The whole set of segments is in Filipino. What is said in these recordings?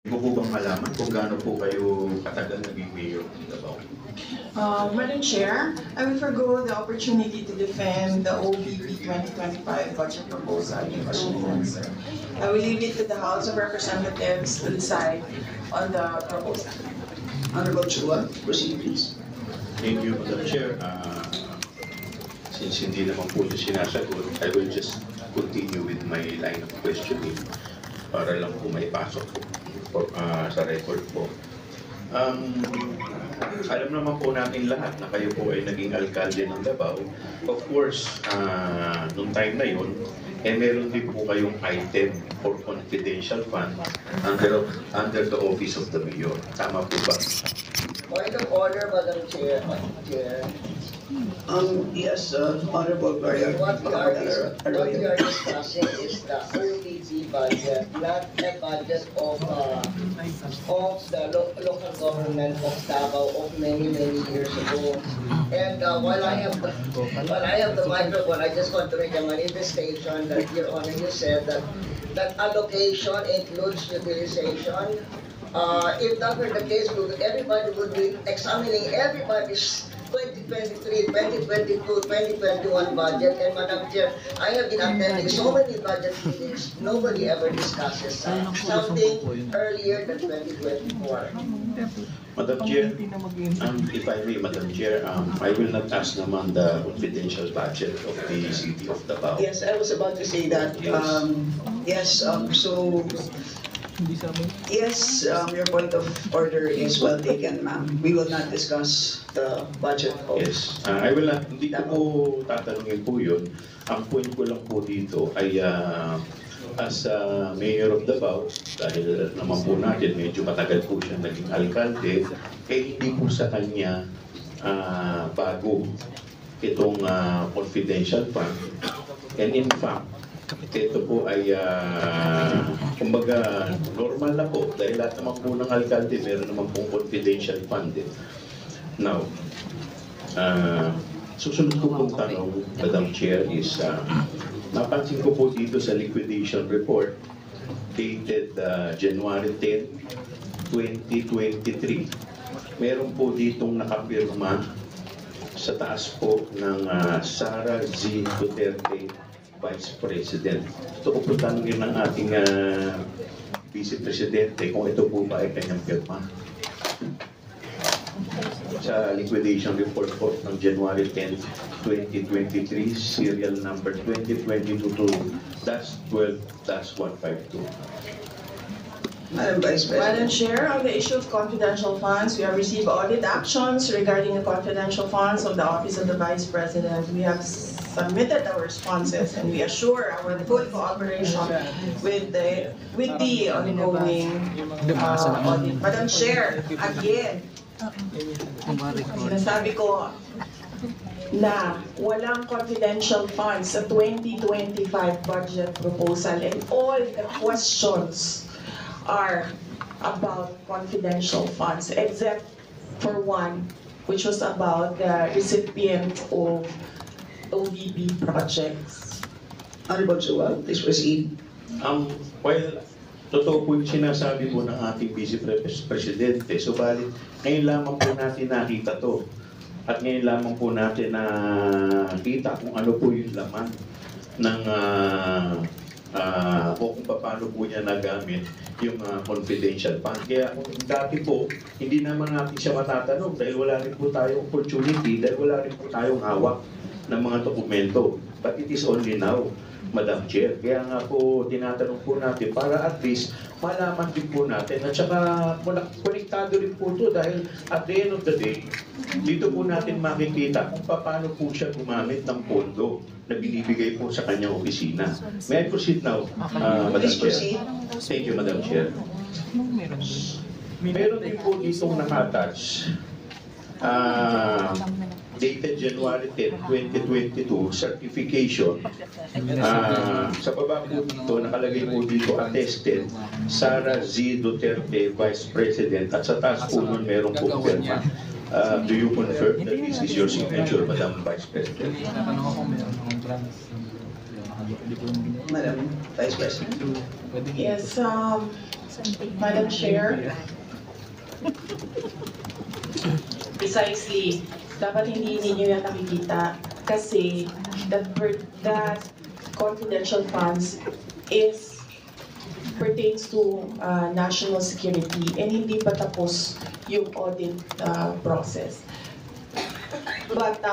Gusto po bang malaman kung gaano po kayo katagal naging mayor ng Davao? Madam Chair, I will forgo the opportunity to defend the OBP 2025 budget proposal in question and answer. I will leave it to the House of Representatives to decide on the proposal. Honorable Chua, proceed please. Thank you, Madam Chair. Since hindi naman po ito sinasagot, I will just continue with my line of questioning para lang po may pasok po sa record po. Alam naman po natin lahat na kayo po ay naging alkalde ng Davao. Of course, nung time na yun, meron din po kayong item for confidential fund under the office of the mayor. Tama po ba? Point of order, Madam Chair. Yes, Honorable Mayor. What we are discussing is the OBP budget, not the budget of the local government of Davao of many years ago. And while I have the microphone, I just want to make a manifestation that Your Honor, you said that allocation includes utilization. If that were the case, everybody would be examining everybody's 2023, 2022, 2021 budget. And Madam Chair, I have been attending so many budget meetings. Nobody ever discusses something earlier than 2024. Madam Chair, if I may, Madam Chair, I will not ask naman the confidential budget of the city of Davao. Yes, I was about to say that. Yes, yes, your point of order is well taken, ma'am. We will not discuss the budget of... Yes, I will not, hindi ko po tatanungin po yun. Ang point ko lang po dito ay as Mayor of Davao, dahil naman po natin, medyo matagal po siya naging alkalde, hindi po sa kanya bago itong confidential fund. And in fact, ito po ay kumbaga normal na po dahil lahat naman po ng alkalde meron naman pong confidential fund. Now, susunod ko pong tanong, Madam Chair, is napansin ko po dito sa liquidation report dated January 10, 2023. Meron po ditong nakapirma sa taas po ng Sara Z. Duterte, Vice President. Ito po tanongin ng ating Vice Presidente kung ito po ba ay kanyang pirma. Sa liquidation report po ng January 10, 2023, serial number 2022-12-152. Madam Vice Madam President. Chair, on the issue of confidential funds, we have received audit actions regarding the confidential funds of the Office of the Vice President. We have submitted our responses and we assure our full cooperation with the ongoing audit. Madam Chair, again, sinasabi ko na walang confidential funds sa 2025 budget proposal and all the questions are about confidential funds except for one, which was about the recipient of OBP projects. Honorable Chua, please proceed. Well, totoo po yung sinasabi po ng ating Vice Presidente. Subalit, ngayon lamang po natin nakita to. At ngayon lamang po natin nakita kung ano po yung laman ng o kung paano po niya nagamit yung confidential fund. Kaya kung dati po, hindi naman natin siya matatanong dahil wala rin po tayong opportunity, dahil wala rin po tayong hawak ng mga dokumento. But it is only now, Madam Chair. Kaya nga po, tinatanong po natin para at least malaman din po natin. At saka, konektado rin po ito dahil at the end of the day, dito po natin makikita kung paano po siya gumamit ng pondo na binibigay po sa kanyang opisina. May I proceed now, Madam Chair? Thank you, Madam Chair. Meron din po ditong naka-attach dated January 10, 2022, certification. Sa baba po dito, nakalagay po dito, attested, Sara Z. Duterte, Vice President, at sa taas po nun merong po pirma. Do you confirm that this is your signature, Madam Vice President? Madam Vice President. Yes, Madam Chair. Precisely, dapat hindi ninyo yan nakikita kasi that confidential funds pertains to national security and hindi pa tapos yung audit process. But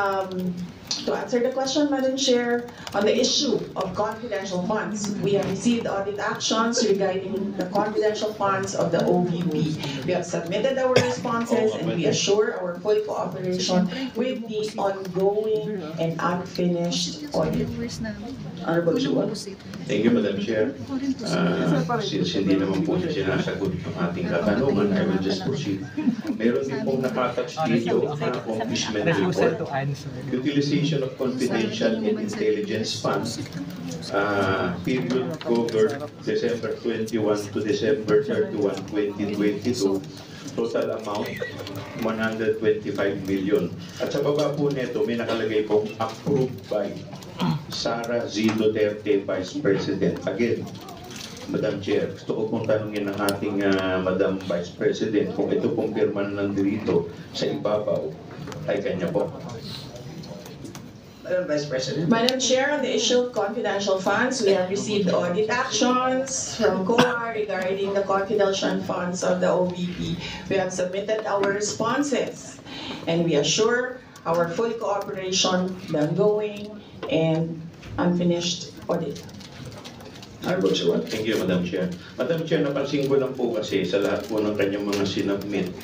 to answer the question, Madam Chair, on the issue of confidential funds, we have received audit actions regarding the confidential funds of the OVP. We have submitted our responses and we assure our full cooperation with the ongoing and unfinished audit. Honorable Chua. Thank you, Madam Chair. Since hindi naman po siya sinasagot yung ating katanungan, I will just proceed. Meron din pong nakatouch dito na accomplishment report. Utilization of confidential and intelligence funds. Period covered December 21 to December 31, 2022. Total amount, 125 million. At sa baba po nito, may nakalagay pong approved by Sara Z. Duterte, Vice President. Again, Madam Chair, gusto ko pong tanungin ng ating Madam Vice President kung ito pong pirma na nandito sa ibabaw ay kanya po. Madam Vice President. Madam Chair, on the issue of confidential funds, we have received audit actions from COA regarding the confidential funds of the OVP. We have submitted our responses and we assure our full cooperation, the ongoing and unfinished audit. Honorable Chua. Thank you, Madam Chair. Madam Chair, napansin ko lang po kasi sa lahat po ng kanyang mga sinubmit,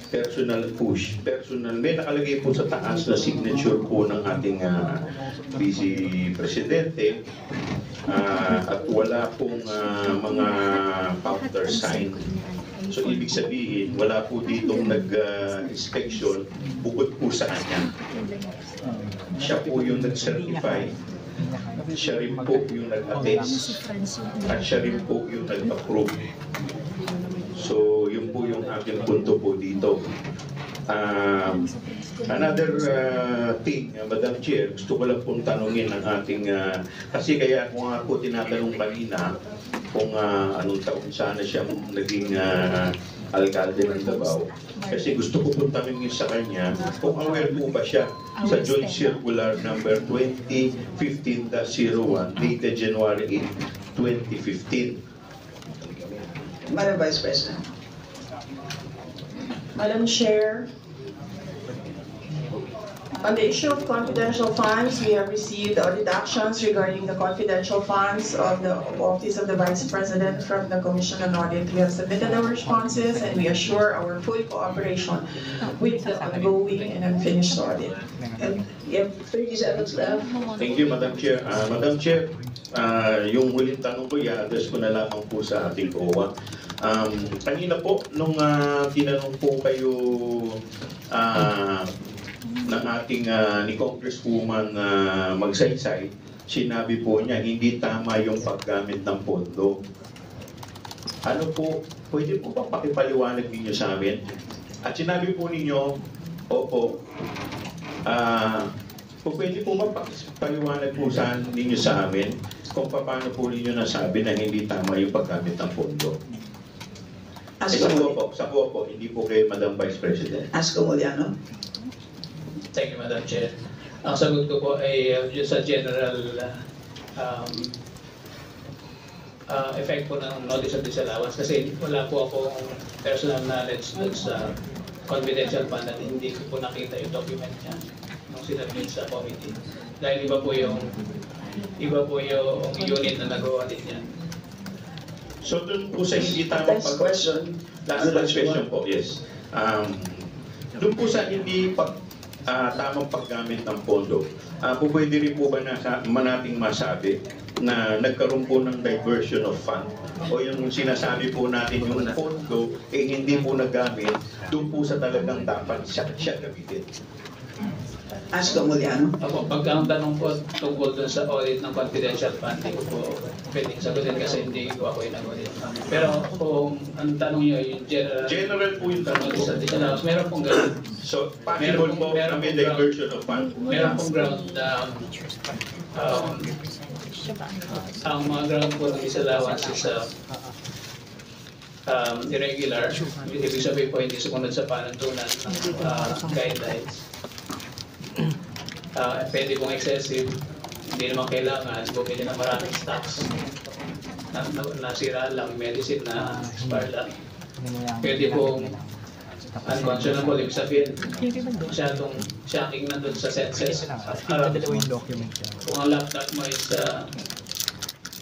personal, may nakalagay po sa taas na signature po ng ating Vice Presidente at wala pong mga countersign. So, ibig sabihin, wala po ditong nag-inspection bukod po sa kanya. Siya po yung nag-certify, siya rin po yung nag-attest, at siya rin po yung nag-approve. So, yun po yung aking punto po dito. Another thing, Madam Chair, gusto ko lang pong tanungin ang ating, kasi kaya kung nga po tinatanong kanina, kung anong taon sana siya naging alkalde ng Davao. Kasi gusto ko pong tanungin sa kanya kung aware po ba siya sa Joint Circular number 2015-01 dated January 8, 2015. Madam Vice President. Madam Chair, on the issue of confidential funds, we have received audit actions regarding the confidential funds of the Office of the Vice President from the Commission on Audit. We have submitted our responses and we assure our full cooperation with the ongoing and unfinished audit. And you have 30 seconds left. Thank you, Madam Chair. Madam Chair, yung huling tanong ko, i-address ko na lamang po sa ating COA. Kanina po, nung tinanong po kayo ng ating ni Congresswoman Magsaysay, sinabi po niya, hindi tama yung paggamit ng pondo. Ano po, pwede po ba pakipaliwanag ninyo sa amin? At sinabi po ninyo, opo, pwede po ba pakipaliwanag po ninyo sa amin kung paano po ninyo nasabi na hindi tama yung paggamit ng pondo? Sa kuha po, hindi po kay Madam Vice President. Ask Comoliano. Thank you, Madam Chair. Ang sagot ko po ay just sa general effect po ng notice of disallowance kasi wala po akong personal knowledge dun sa confidential fund at hindi ko po nakita yung document niya nung sinabit sa committee. Dahil iba po yung unit na nag-audit niya. So doon po sa hindi tamang Last question. Last question po, yes. Doon po sa hindi tamang paggamit ng pondo, pwede rin po ba nating masabi na nagkaroon po ng diversion of fund o yung sinasabi po natin yung pondo hindi po nagamit doon po sa talagang dapat siya gamitin? Ask Gamuliano. Ako, pagka ang tanong po tungkol dun sa audit ng confidential fund, hindi ko po pwedeng sagutin kasi hindi ko ako yung nag-audit. Pero kung ang tanong nyo yung general, General po yung tanong notice ko. at disallowance, meron pong ganun. So, possible po na may diversion of fund. Meron pong ground na ang mga ground po ng disallowance is irregular. Ibig sabihin po hindi sumunod sa panuntunan ng guidelines. Pwede pong excessive, hindi naman kailangan bumili ng maraming stocks. Nasira lang, medicine na expire lang. Pwede pong unconscionable, ibig sabihin masyadong shocking na doon sa senses. Kung ang laptop mo is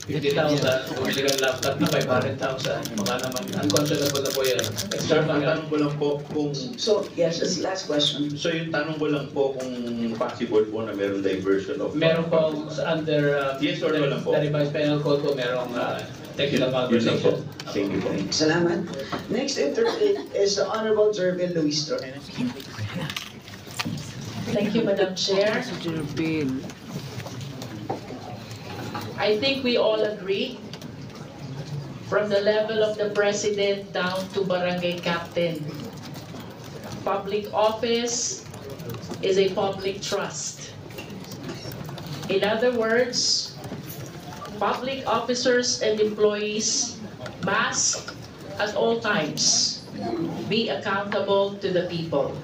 50,000, bumili ka ng laptop na 500,000, baka naman unconscionable na po yan. Sir, ang tanong ko lang po kung So, yes, that's the last question. so yung tanong ko lang po kung possible po na meron diversion of Meron po under Yes or no lang po? the revised penal code po, merong technical Yun lang po. malversation. Thank you po. Salamat. Next interview is the Honorable Jervin Luistro. Thank you, Madam Chair. I think we all agree, from the level of the President down to Barangay Captain, public office is a public trust. In other words, public officers and employees must, at all times, be accountable to the people.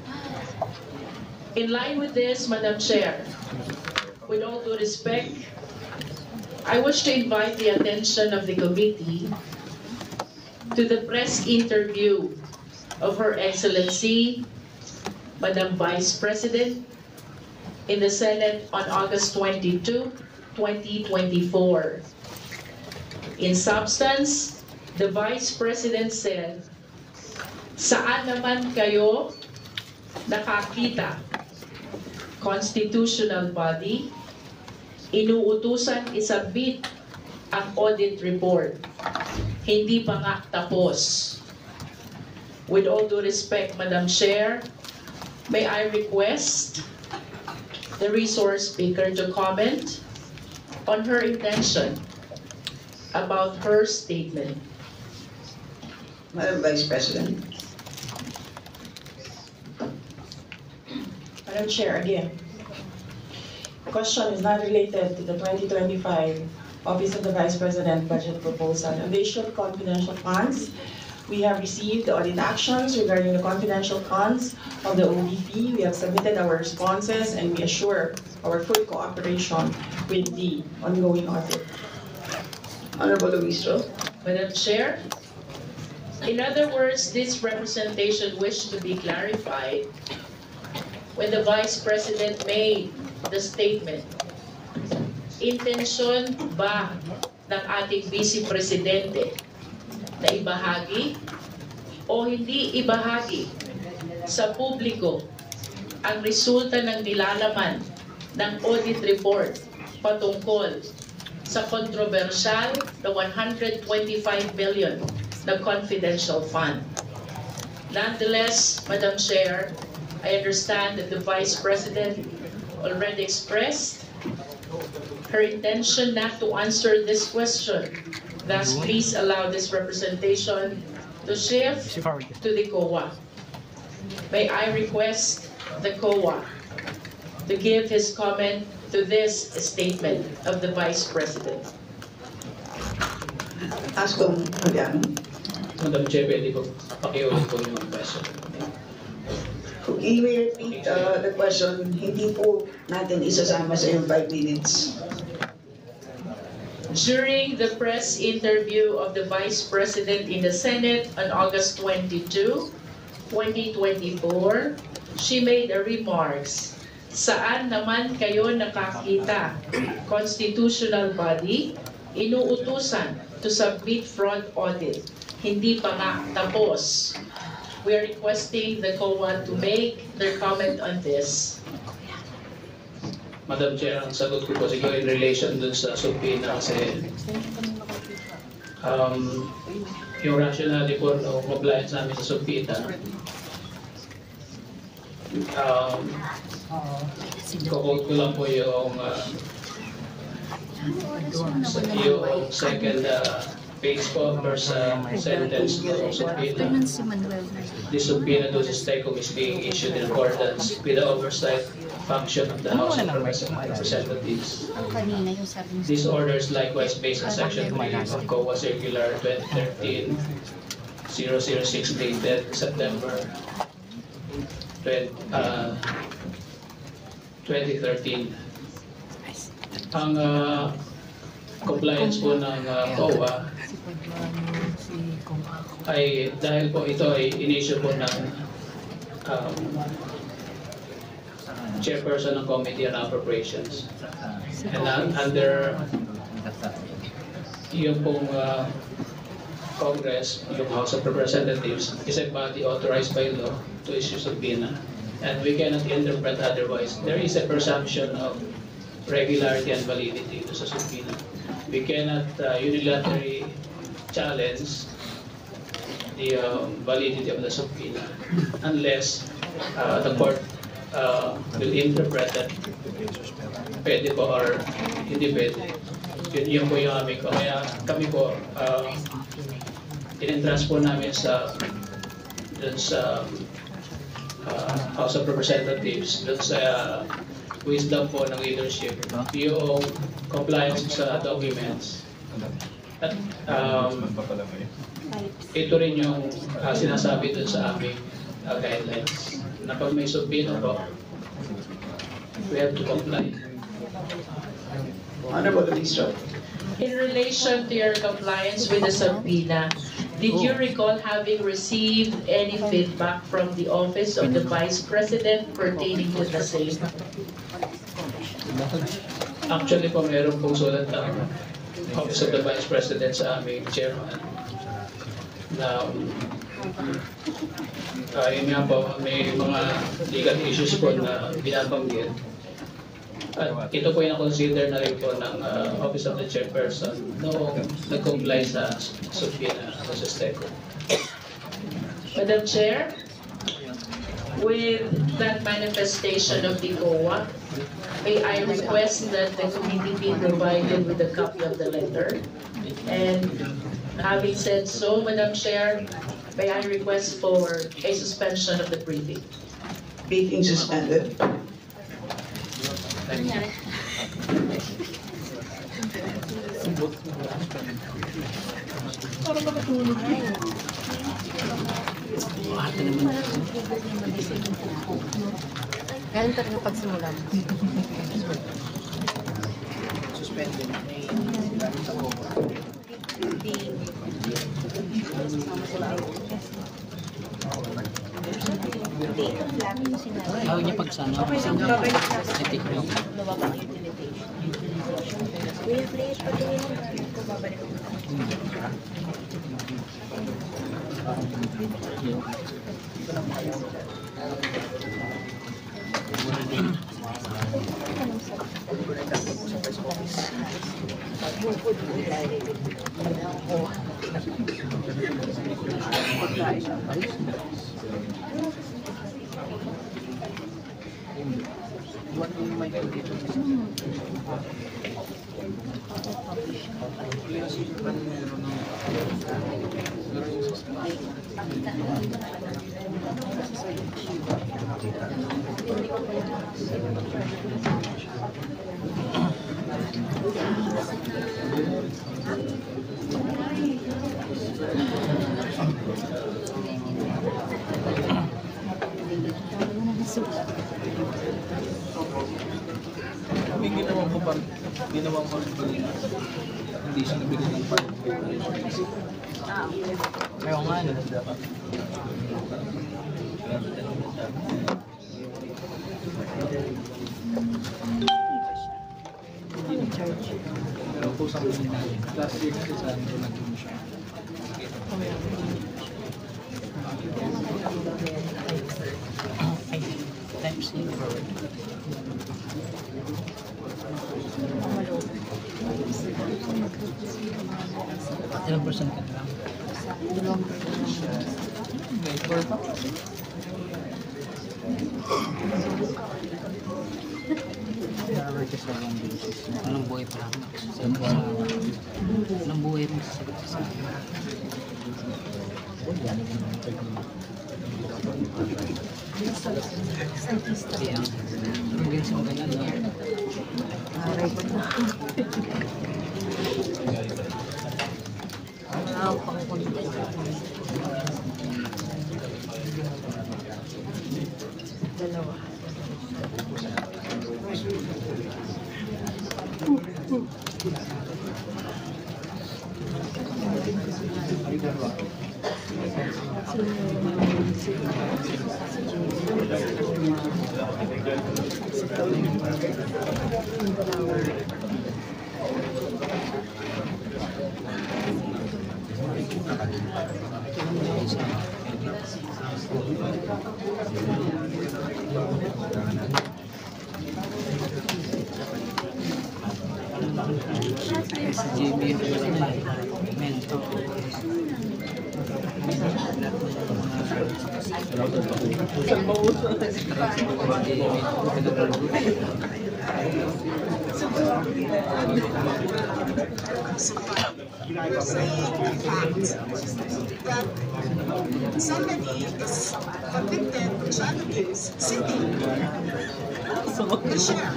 In line with this, Madam Chair, with all due respect, I wish to invite the attention of the committee to the press interview of Her Excellency, Madam Vice President, in the Senate on August 22, 2024. In substance, the Vice President said, "Saan naman kayo nakakita? Constitutional body, inuutusan isubmit ang audit report. Hindi pa nga tapos." With all due respect, Madam Chair, may I request the resource speaker to comment on her intention about her statement. Madam Vice President. Madam Chair, again, the question is not related to the 2025 Office of the Vice President budget proposal. On the issue of confidential funds, we have received the audit actions regarding the confidential funds of the OVP. We have submitted our responses and we assure our full cooperation with the ongoing audit. Honorable Luistro. Madam Chair, in other words, this representation wished to be clarified when the Vice President made the statement. Intensyon ba ng ating Vice Presidente na ibahagi o hindi ibahagi sa publiko ang resulta ng nilalaman ng audit report patungkol sa kontrobersyal na 125 billion na confidential fund? Nonetheless, Madam Chair, I understand that the Vice President already expressed her intention not to answer this question. Thus, please allow this representation to shift to the COA. May I request the COA to give his comment to this statement of the Vice President. Ask Gamuliano. Madam Chair, pwede ko pakiulit po yung question. You may repeat the question. Hindi po natin isasama sa yung 5 minutes. During the press interview of the Vice President in the Senate on August 22, 2024, she made a remarks, "Saan naman kayo nakakita? Constitutional body, inuutusan to submit fraud audit. Hindi pa nga tapos." We are requesting the COA to make their comment on this. Madam Chair, ang sagot ko po siguro in relation dun sa subpoena kasi yung rationale po o compliance namin sa subpoena Quote ko lang po yung second page po, first sentence ng subpoena. The subpoena to STECOM is being issued in accordance with the oversight function of the House of Representatives. This order is likewise based on Section 3 of COA Circular 2013-006 dated September 2013. Ang compliance po ng COA ay dahil po ito ay in-issue po ng chairperson ng Committee on Appropriations. And under yung pong Congress, yung House of Representatives, is a body authorized by law to issue subpoena. And we cannot interpret otherwise. There is a presumption of regularity and validity to sa subpoena. We cannot unilaterally challenge the validity of the subpoena unless the court will interpret that pwede po or hindi pwede. Yun po yung aming ko. Kaya kami po, in-entrust po namin dun sa House of Representatives, dun sa wisdom po ng leadership, yung compliance sa documents. At ito rin yung sinasabi dun sa aming guidelines na pag may subpoena po, we have to comply. Honorable Minister. In relation to your compliance with the subpoena, did you recall having received any feedback from the Office of the Vice President pertaining to the same? Actually po, meron pong sulat ng Office of the Vice President sa aming chairman na yun nga po, may mga legal issues po na binabanggit. At ito po yung na-consider na rin po ng Office of the Chairperson noong nag-comply sa subpoena sa STECOM. Madam Chair, with that manifestation of the COA, may I request that the committee be provided with a copy of the letter? And having said so, Madam Chair, may I request for a suspension of the briefing? Meeting suspended. Ganun talaga pagsimula mo. Suspended. Ayaw niya pagsama. Babalik na sa nawawang utility. Kuya, please, patingin mo kung babalik ko. Ginawa ko hindi siya nabili ng part. Ayaw nga na. Pero po sa last year kasi sa akin ko nag-room siya. Times C. Ilang percent ka lang? May 4 pa. Anong buhay pa lang? Anong buhay mo sa Ang ganyan sa mga ganyan. Wow, pangkunta. Dalawa. SGB Mento. Somebody is convicted of child abuse sitting the chair.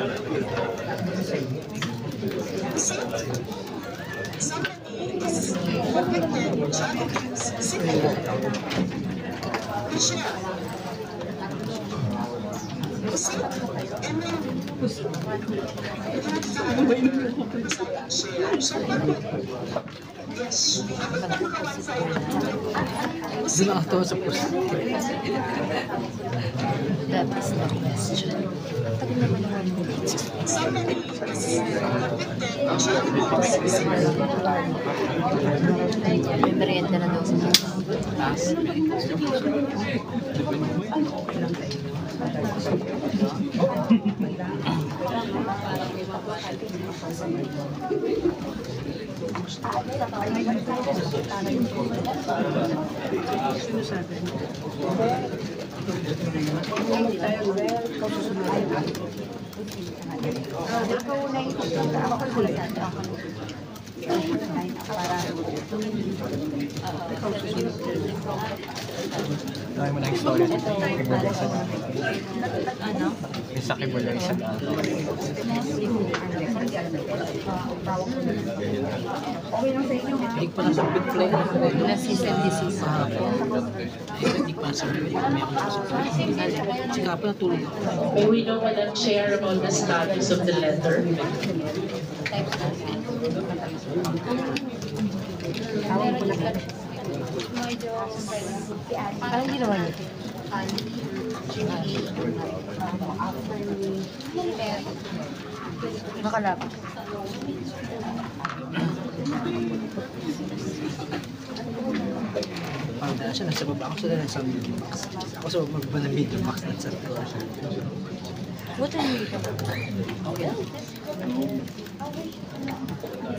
Somebody is convicted of child abuse sitting the chair. And then yes, we have a one-sided. Doon ako tawa sa post. That is the question. Tagal naman naman mo. Somebody is convicted of child abuse sitting. May merienda na daw sa taas. Dahil mo na yung story sa Kibulay sa Ano? yung sa Kibulay sa Hindi pa nasa big play na ako. Nasa disease. Hindi pa nasa big play. May ako nasa big play. Sika pa natulog. May we know, Madam Chair, about the status of the letter? Parang ginawa niyo. Makalapit. Dahil siya nasa baba ako sila nasa video box. Ako sa magba na video box na sa Buto yung dito. okay.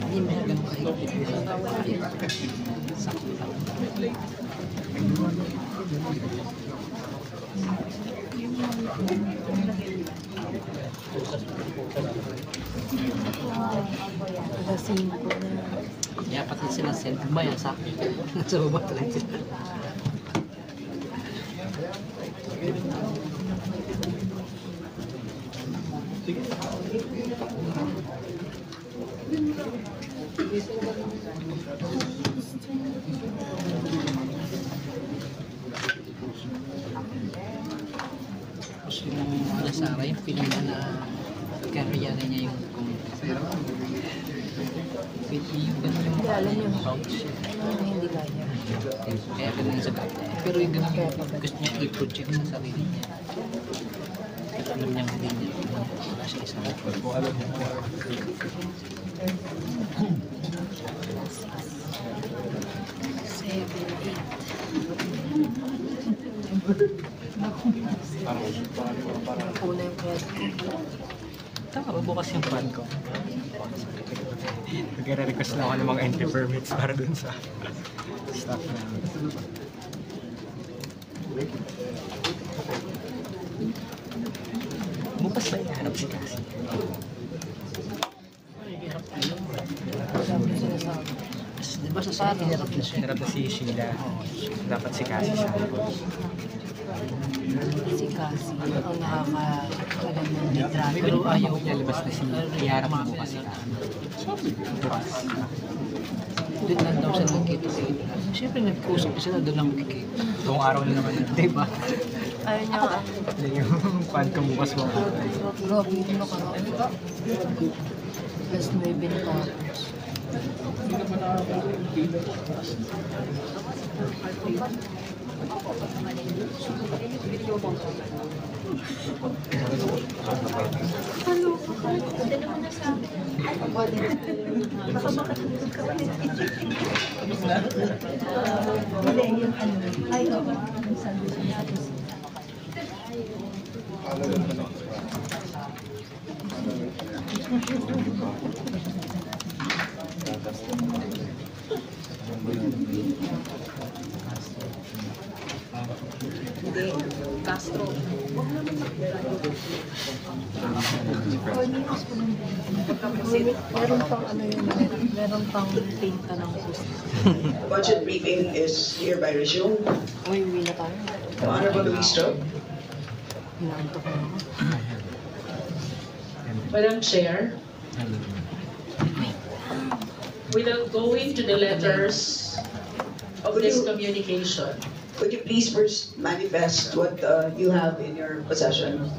Hindi mo lang kahigpit. Sakto lang. Lasing ko na. Kaya pati sila cellphone ba yan sa akin? Nasa baba talaga sila. Tapos yung Lasara, yung pinila na kariyari niya yung yung ganun yung Alam niyo. pouch. Hindi kaya. Kaya ganun yung sagot niya. Pero yung ganun yung gusto niya i-project sa sarili niya. Alam niya hindi niya. Wala siya isang kung alam niya. Una yung kaya. Tama ba bukas yung plan ko? Nag-request na ako ng mga entry permits para dun sa staff na. Hirap na siya. Hirap na si Sheila. Dapat si Cassie siya. Si Cassie ang nakakaalam ng litrato. Pero ayaw niya labas na siya. Iharap mo kasi ka. Bukas. Doon lang daw siya nagkita sa ito. Siyempre nag-usap pa sila, doon lang magkikita. Buong araw na naman yun. Diba? Ayaw niya nga. Yung pan ka bukas mo. Grabe yung nakaraan. Last 9 na tapos. Castro. Meron pang ano yun, meron pang pinta ng gusto. The budget briefing is hereby resumed. Uy, uwi na tayo. Honorable Luis Strub. Hinantok na ako. Madam Chair, without going to the letters of this communication, Could you please first manifest what you have in your possession?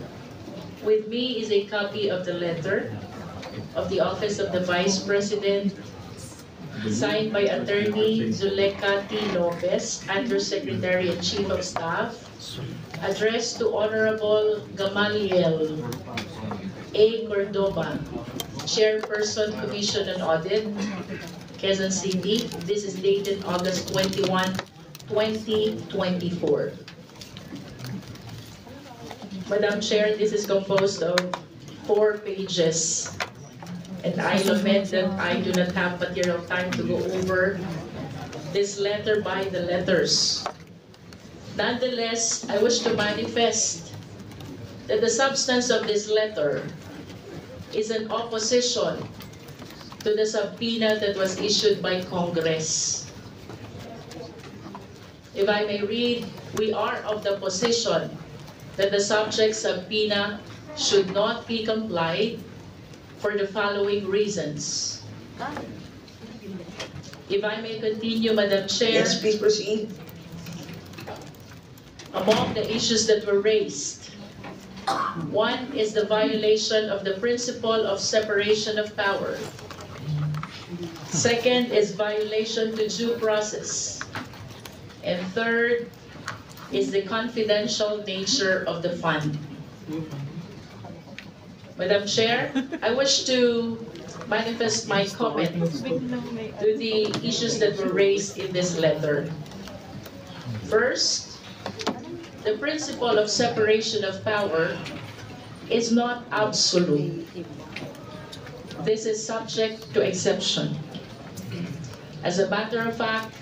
with me is a copy of the letter of the Office of the Vice President, signed by Attorney Zuleka T. Lopez, Undersecretary and Chief of Staff, addressed to Honorable Gamaliel A. Cordoba, Chairperson, Commission on Audit, Quezon City. This is dated August 21, 2024. Madam Chair, this is composed of 4 pages. And I lament that I do not have material time to go over this letter by the letters. Nonetheless, I wish to manifest that the substance of this letter is an opposition to the subpoena that was issued by Congress. If I may read, we are of the position that the subject subpoena should not be complied for the following reasons. If I may continue, Madam Chair. Yes, please proceed. Among the issues that were raised, one is the violation of the principle of separation of power. Second is violation to due process. And third is the confidential nature of the fund. Madam Chair, I wish to manifest my comment to the issues that were raised in this letter. First, the principle of separation of power is not absolute. This is subject to exception. As a matter of fact,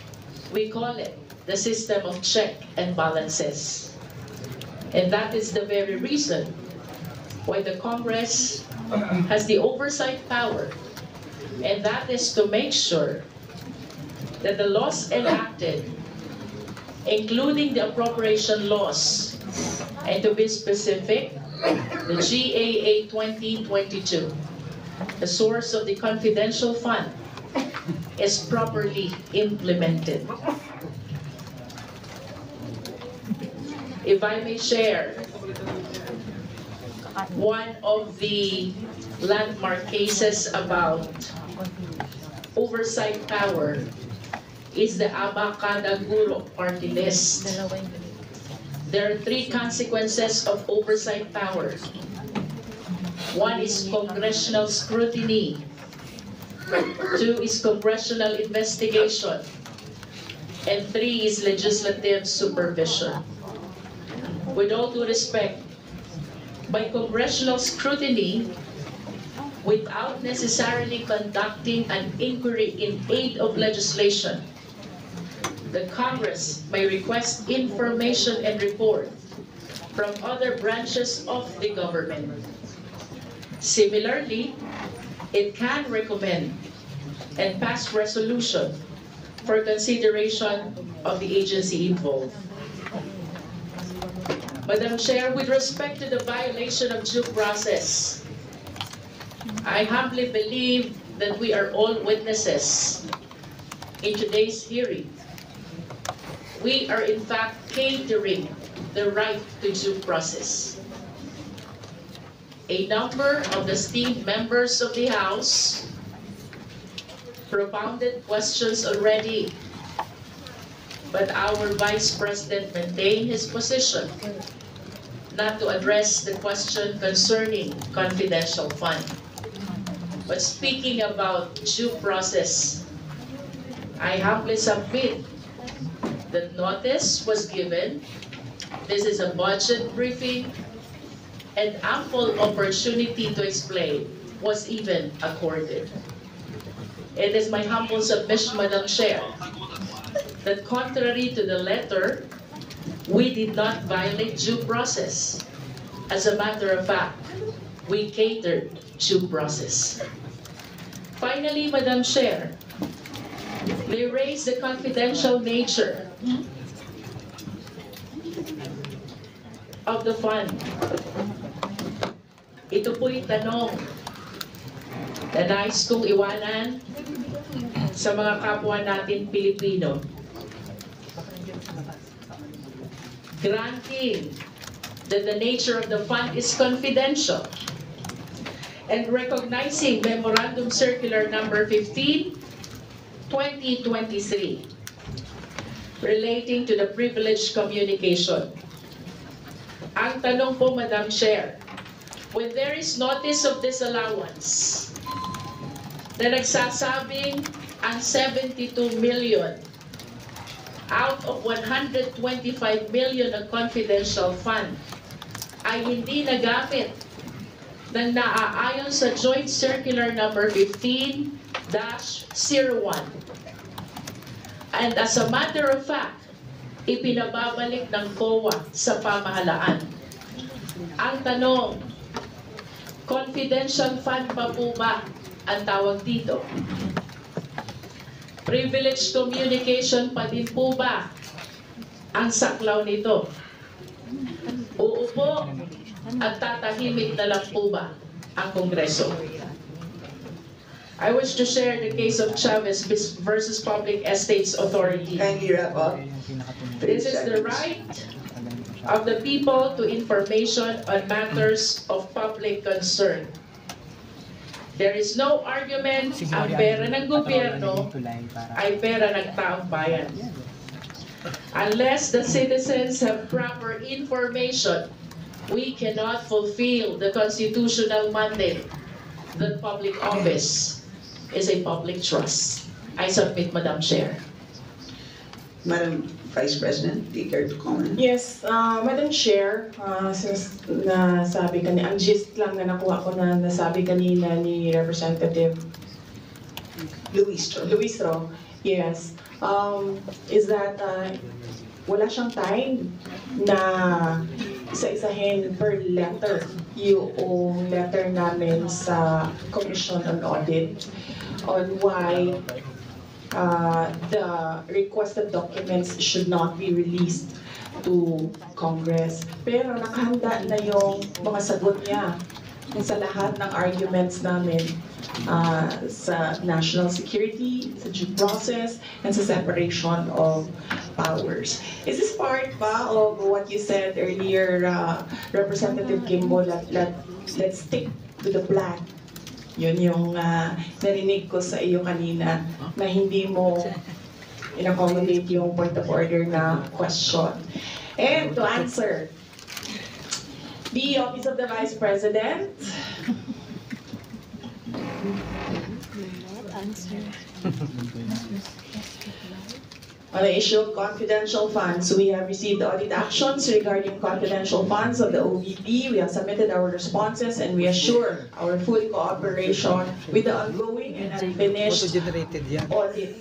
we call it the system of check and balances. And that is the very reason why the Congress has the oversight power, and that is to make sure that the laws enacted, including the appropriation laws, and to be specific, the GAA 2022, the source of the confidential fund, is properly implemented. If I may share, one of the landmark cases about oversight power is the Abacada Guro party list. There are 3 consequences of oversight power. One is congressional scrutiny. 2 is congressional investigation. And 3 is legislative supervision. With all due respect, by congressional scrutiny, without necessarily conducting an inquiry in aid of legislation, the Congress may request information and report from other branches of the government. Similarly, it can recommend and pass resolution for consideration of the agency involved. Madam Chair, with respect to the violation of due process, I humbly believe that we are all witnesses in today's hearing. We are in fact catering the right to due process. A number of the esteemed members of the House propounded questions already, but our Vice President maintained his position not to address the question concerning confidential fund. But speaking about due process, I humbly submit that notice was given. This is a budget briefing, and ample opportunity to explain was even accorded. It is my humble submission, Madam Chair, that contrary to the letter, we did not violate due process. As a matter of fact, we catered due process. Finally, Madam Chair, they raised the confidential nature of the fund. Ito po'y tanong na nais kong iwanan sa mga kapwa natin Pilipino. Granting that the nature of the fund is confidential and recognizing Memorandum Circular Number 15, 2023, relating to the privileged communication. Ang tanong po, Madam Chair, when there is notice of disallowance na nagsasabing ang 72 million out of 125 million ng confidential fund ay hindi nagamit ng naaayon sa Joint Circular Number 15-01. And as a matter of fact, ipinababalik ng COA sa pamahalaan. Ang tanong, confidential fund pa po ba ang tawag dito? Privileged communication pa din po ba ang saklaw nito? Uupo at tatahimik na lang po ba ang Kongreso? I wish to share the case of Chavez versus Public Estates Authority. Kindly wrap up. This is the right of the people to information on matters of public concern. There is no argument ang pera ng gobyerno ay pera ng taong bayan. Unless the citizens have proper information, we cannot fulfill the constitutional mandate that public office is a public trust. I submit, Madam Chair. Madam Vice President, do you care to comment? Yes, Madam Chair, since nasabi kanina, ang gist lang na nakuha ko na nasabi kanina ni Representative Luis Ro, yes, is that wala siyang time na isa-isahin per letter yung letter namin sa Commission on Audit on why the requested documents should not be released to Congress. Pero nakahanda na yung mga sagot niya sa lahat ng arguments namin sa national security, sa due process, and sa separation of powers. Is this part ba of what you said earlier, Representative Kimbo, that let's stick to the plan? Yun yung narinig ko sa iyo kanina na hindi mo in-accommodate yung point of order na question. And to answer, the Office of the Vice President. On the issue of confidential funds, we have received audit actions regarding confidential funds of the OVP. We have submitted our responses and we assure our full cooperation with the ongoing and unfinished audit.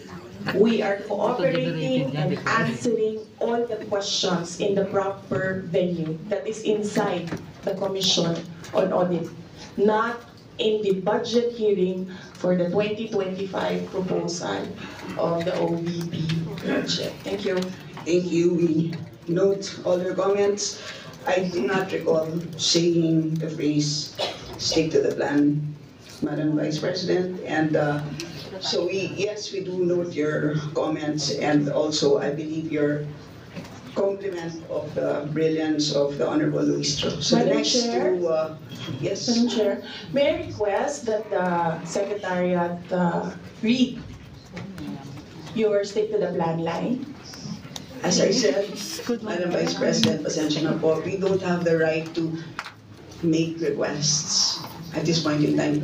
We are cooperating and answering all the questions in the proper venue that is inside the Commission on Audit, not in the budget hearing for the 2025 proposal of the OVP budget. Thank you. Thank you. We note all your comments. I do not recall saying the phrase "stick to the plan," Madam Vice President, and so yes, we do note your comments, and also I believe your compliment of the brilliance of the Honorable Luis Tro. So the Madam next Chair? two, yes. Madam Chair, may I request that the Secretariat read your stick to the plan line? As I said, Madam Vice President, pasensya na po, we don't have the right to make requests at this point in time.